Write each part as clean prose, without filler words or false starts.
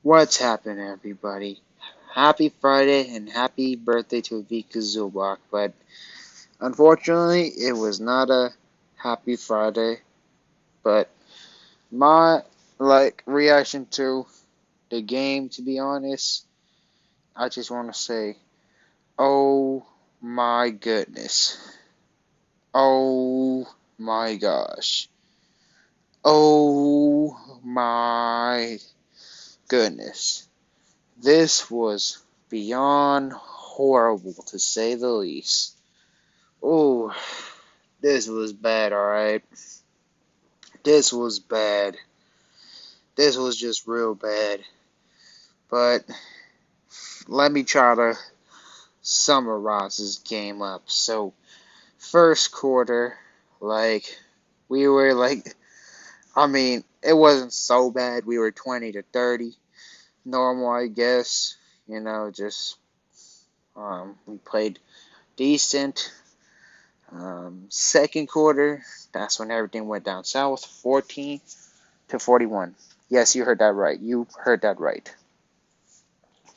What's happening, everybody? Happy Friday and happy birthday to Vika Zubak, but unfortunately, it was not a happy Friday. But my reaction to the game, to be honest, I just want to say, oh my goodness, oh my gosh, oh my goodness. This was beyond horrible, to say the least. Oh, this was bad, alright? This was bad. This was just real bad. But let me try to summarize this game up. So, first quarter, we were it wasn't so bad. We were 20-30. Normal, I guess. Just, we played decent. Second quarter, that's when everything went down south, 14-41. Yes, you heard that right. You heard that right.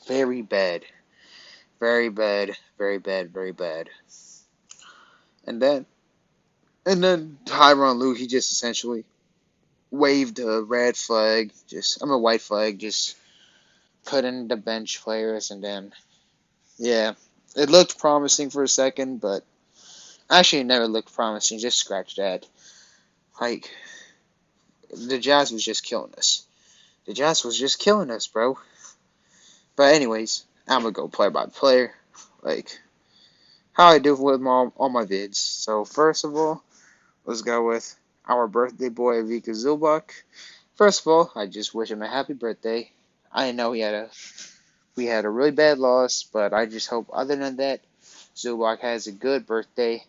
Very bad. Very bad. Very bad. Very bad. And then, Tyronn Lue, he just essentially waved a red flag, a white flag, just put in the bench players, and then, yeah, it looked promising for a second, but actually it never looked promising. Just scratch that. Like, the Jazz was just killing us. The Jazz was just killing us, bro. But anyways, I'm gonna go player by player, like how I do with all my vids. So first of all, let's go with our birthday boy Vika Zubak. First of all, I just wish him a happy birthday. I know we had a really bad loss, but I just hope other than that, Zubak has a good birthday.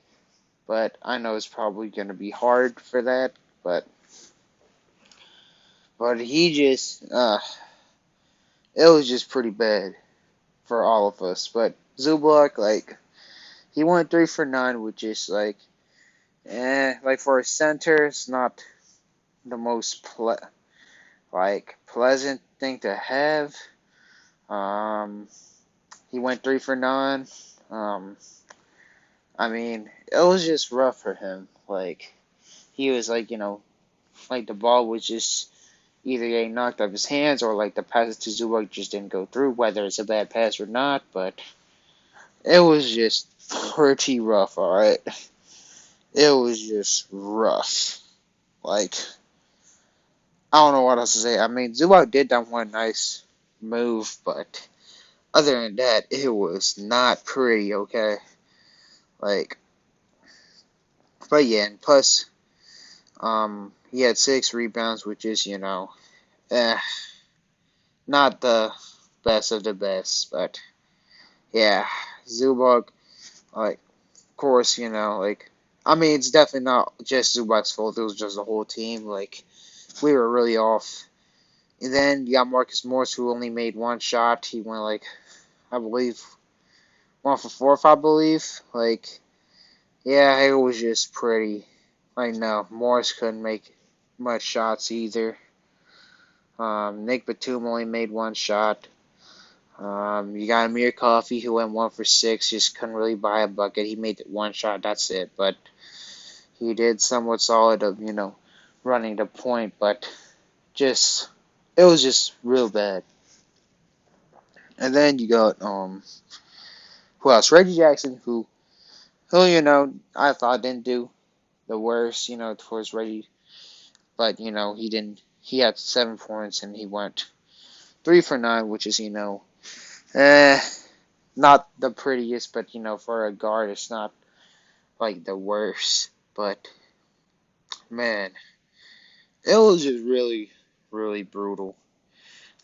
But I know it's probably gonna be hard for that. But he just it was just pretty bad for all of us. But Zubak, he went 3 for 9, which is like for a center, it's not the most pleasant thing to have. Um, he went 3 for 9. Um, I mean, it was just rough for him. He was like the ball was just either getting knocked out of his hands or like the passes to Zubak just didn't go through, whether it's a bad pass or not. But it was just pretty rough. All right, it was just rough. Like, I don't know what else to say. I mean, Zubac did that one nice move, but other than that, it was not pretty, okay? Like, but yeah, and plus, he had 6 rebounds, which is, eh, not the best of the best, but yeah, Zubac, of course, I mean, it's definitely not just Zubac's fault, it was just the whole team, we were really off. And then you got Marcus Morris, who only made one shot. He went I believe 1 for 4, I believe. Yeah, it was just pretty. No, Morris couldn't make much shots either. Nick Batum only made one shot. You got Amir Coffey, who went 1 for 6, just couldn't really buy a bucket. He made one shot, that's it. But he did somewhat solid of, running the point, but just, it was just real bad. And then you got, who else? Reggie Jackson, who I thought didn't do the worst, towards Reggie, but he didn't. He had 7 points and he went 3 for 9, which is eh, not the prettiest, but for a guard, it's not like the worst. But man, it was just really, really brutal.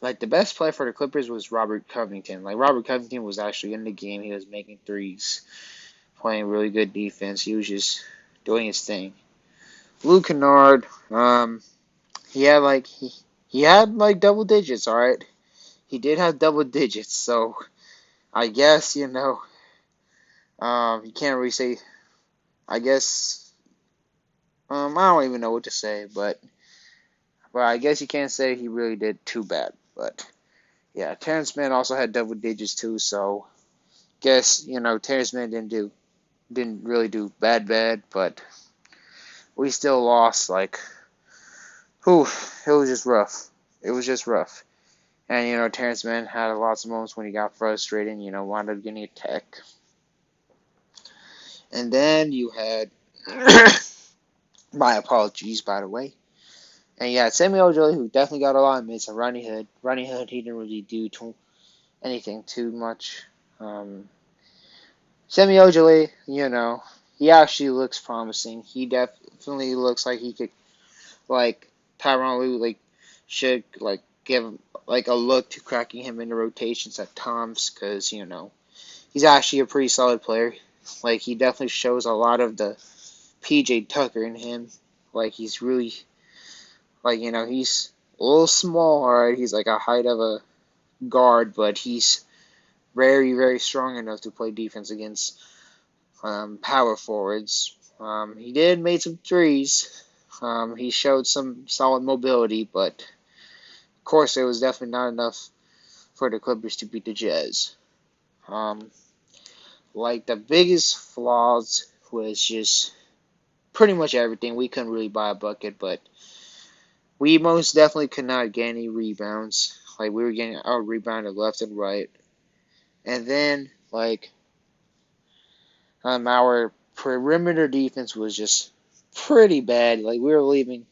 Like the best play for the Clippers was Robert Covington. Like Robert Covington was actually in the game. He was making threes, playing really good defense. He was just doing his thing. Luke Kennard, he had he had double digits, all right. He did have double digits, so I guess you can't really say. I guess I don't even know what to say, but I guess you can't say he really did too bad. But Yeah, Terrence Mann also had double digits too, so guess, Terrence Mann didn't really do bad, but we still lost. Like, whew, it was just rough. It was just rough. And Terrence Mann had lots of moments when he got frustrated, wound up getting attacked. And then you had my apologies, by the way. And yeah, Samuel Ojale, who definitely got a lot of minutes, and Ronnie Hood. Ronnie Hood, he didn't really do anything too much. Samuel Ojale, he actually looks promising. He definitely looks like he could, like, Tyronn Lue, like, should, like, give him, like, a look to cracking him into rotations at times, because, he's actually a pretty solid player. Like, he definitely shows a lot of the PJ Tucker in him. Like, he's really, like, he's a little small, alright. He's like a height of a guard, but he's very, very strong enough to play defense against power forwards. He did made some threes. He showed some solid mobility, but of course it was definitely not enough for the Clippers to beat the Jazz. Like the biggest flaws was just pretty much everything. We couldn't really buy a bucket, but we most definitely could not get any rebounds. Like we were getting out rebounded left and right. And then like our perimeter defense was just pretty bad. Like we were leaving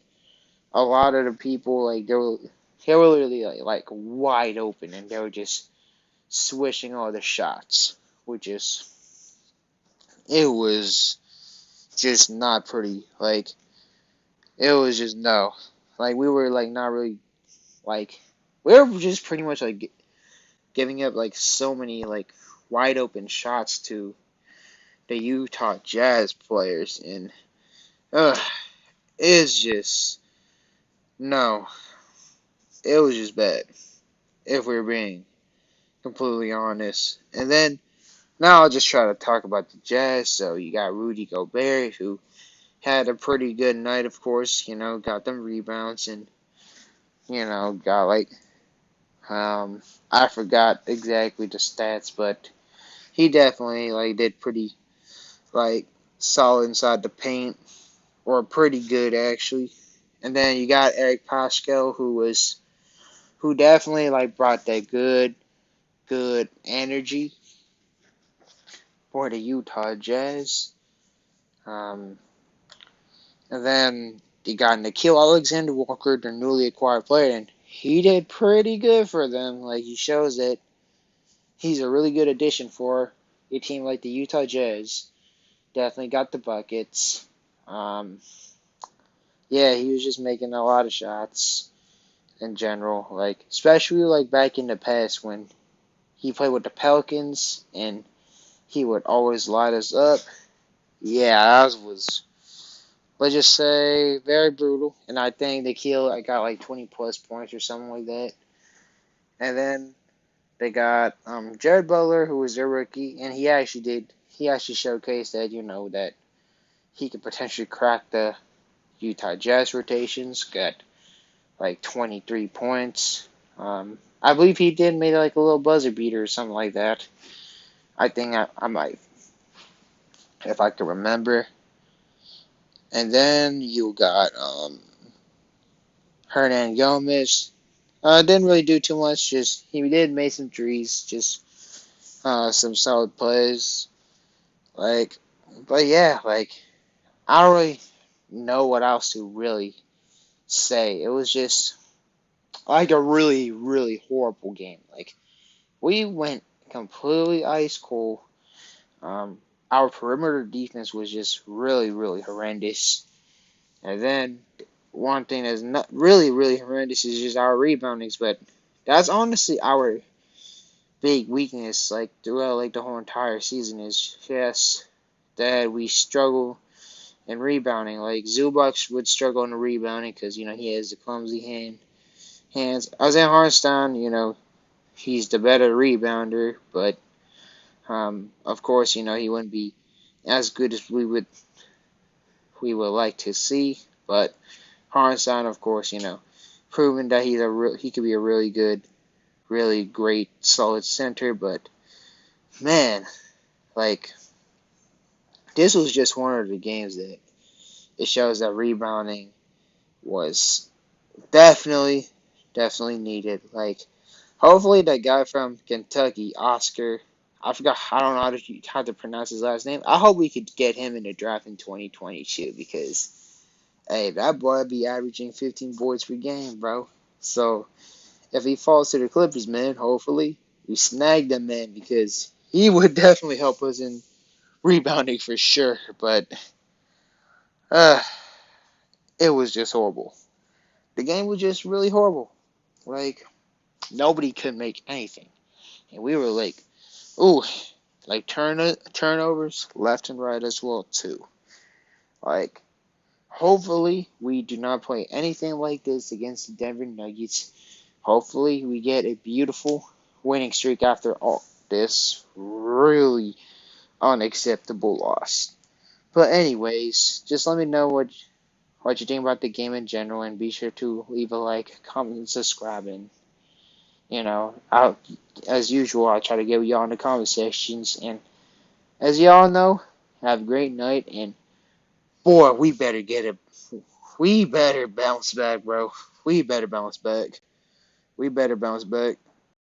a lot of the people like they were literally like wide open and they were just swishing all the shots, which is it was just not pretty. Like it was just no. Like we were like not really like we were just pretty much like giving up like so many like wide open shots to the Utah Jazz players and it's just no. It was just bad if we're being completely honest. And then now I'll just try to talk about the Jazz. So you got Rudy Gobert who had a pretty good night, of course, got them rebounds and got like I forgot exactly the stats, but he definitely like did pretty like solid inside the paint, or pretty good actually. And then you got Eric Paschal who definitely like brought that good energy for the Utah Jazz. Um, and then you got Nickeil Alexander-Walker, their newly acquired player, and he did pretty good for them. Like he shows that he's a really good addition for a team like the Utah Jazz. Definitely got the buckets. Yeah, he was just making a lot of shots in general. Like especially like back in the past when he played with the Pelicans and he would always light us up. Yeah, that was let's just say very brutal. And I think I got like 20 plus points or something like that. And then they got Jared Butler, who was their rookie, and he actually showcased that that he could potentially crack the Utah Jazz rotations. Got like 23 points. I believe he did make like a little buzzer beater or something like that. I think I might, if I can remember. And then you got Hernan Gomez. Didn't really do too much. Just he did make some threes. Just some solid plays. Like, but yeah, like I don't really know what else to really say. It was just like a really, really horrible game. Like we went completely ice cold. Our perimeter defense was just really, really horrendous. And then one thing that's not really, really horrendous is just our reboundings. But that's honestly our big weakness, like throughout like the whole entire season, is just that we struggle in rebounding. Like Zubac would struggle in the rebounding because he has the clumsy hands. Isaiah Hartenstein, he's the better rebounder, but of course, he wouldn't be as good as we would like to see. But Hartenstein, of course, proven that he could be a really good really great, solid center, but man, like, this was just one of the games that it shows that rebounding was definitely, definitely needed. Like, hopefully that guy from Kentucky, Oscar, I forgot, I don't know how to pronounce his last name. I hope we could get him in the draft in 2022 because, hey, that boy be averaging 15 boards per game, bro. So, if he falls to the Clippers, man, hopefully we snag them, man, because he would definitely help us in rebounding for sure. But uh, it was just horrible. The game was just really horrible. Like, nobody could make anything. And we were like, ooh, like turnovers left and right as well, too. Like, hopefully we do not play anything like this against the Denver Nuggets. Hopefully we get a beautiful winning streak after all this really unacceptable loss. But anyways, just let me know what you think about the game in general, and be sure to leave a like, comment, and subscribe. And as usual, I'll try to get y'all in the comment sections. And as y'all know, have a great night. And boy, we better get it. We better bounce back, bro. We better bounce back. We better bounce back.